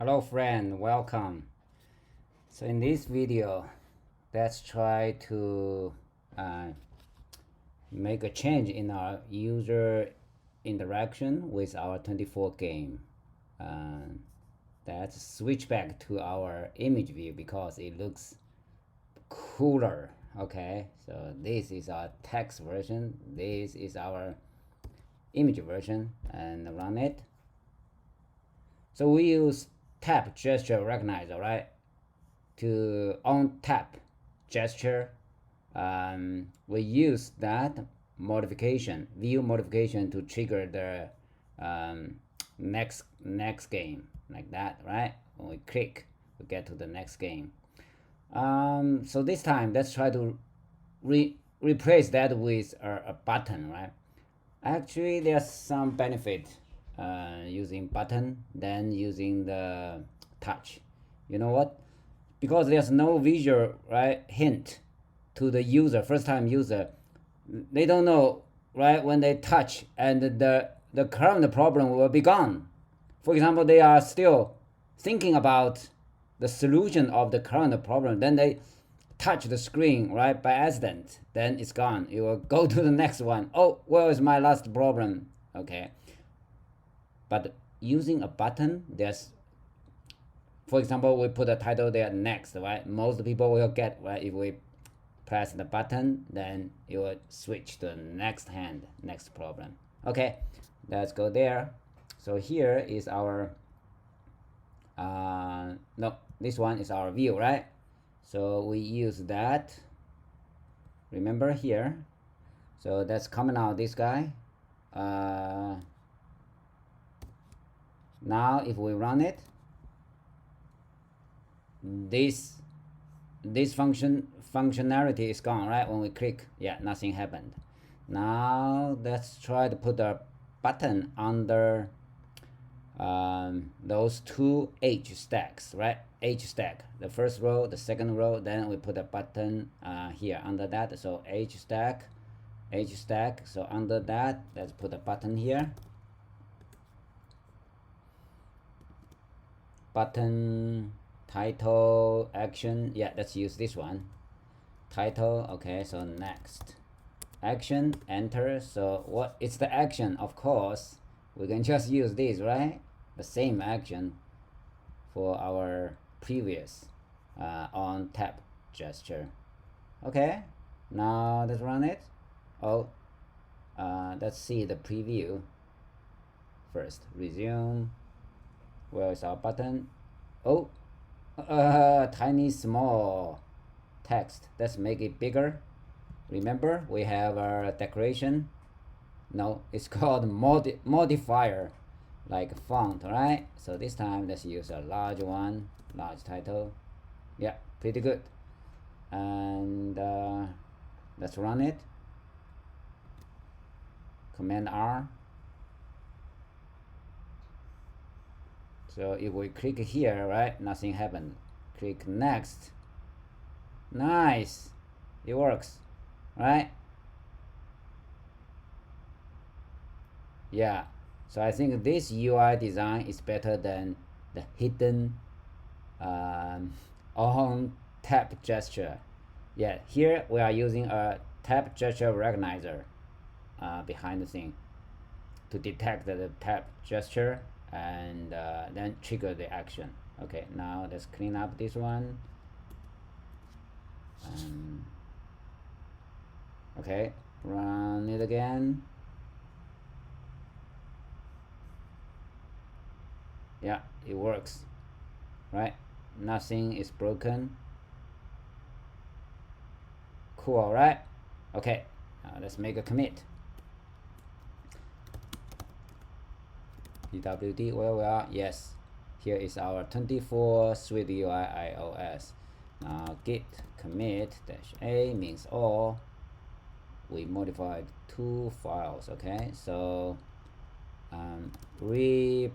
Hello friend, welcome. So in this video, let's try to make a change in our user interaction with our 24 game. Let's switch back to our image view because it looks cooler. Okay, so this is our text version, this is our image version, and run it. So we use tap gesture recognizer, right? To on tap gesture, we use that modification, view modification, to trigger the next game, like that, right? When we click, we get to the next game. So this time, let's try to replace that with a button, right? Actually, there's some benefit using button than using the touch. You know what? Because there's no visual, right, hint to the user, first time user. They don't know, right, when they touch, and the current problem will be gone. For example, they are still thinking about the solution of the current problem, then they touch the screen, right, by accident, then it's gone. You will go to the next one. Oh, where is my last problem? Okay. But using a button, there's, for example, we put a title there next, right? Most people will get, right? If we press the button, then it will switch to the next problem. Okay, let's go there. So here is our, no, this one is our view, right? So we use that, remember here. So that's coming out, this guy. Now if we run it, this functionality is gone, right? When we click, yeah, nothing happened. Now let's try to put a button under those two H stacks, right? H stack, the first row, the second row, then we put a button here under that. So H stack, so under that, let's put a button here. Button, title, action, yeah, let's use this one. Title, okay, so next. Action, enter. So what it's the action, of course, we can just use this, right? The same action for our previous on tap gesture. Okay, now let's run it. Oh, let's see the preview first. Resume. Where is our button? Oh, tiny small text. Let's make it bigger. Remember, we have our decoration. No, it's called modifier, like font, right? So this time let's use a large one, large title. Yeah, pretty good. And let's run it. Command R. So if we click here, right, nothing happened. Click next. Nice, it works, right? Yeah, so I think this UI design is better than the hidden on tap gesture. Yeah, here we are using a tap gesture recognizer behind the scene to detect the tap gesture and then trigger the action. Okay, now let's clean up this one. Okay, run it again. Yeah, it works, right? Nothing is broken. Cool, right? Okay, now let's make a commit. pwd, where we are, yes, here is our 24 SwiftUI iOS. Now git commit -a means all. We modified two files, okay? So replaced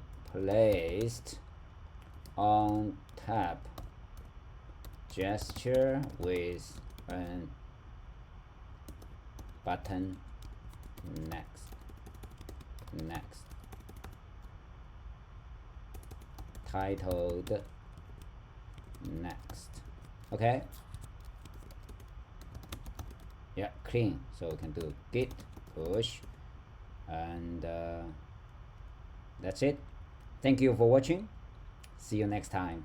on tap gesture with a button next. titled next. Okay, yeah, clean. So we can do git push, and that's it. Thank you for watching. See you next time.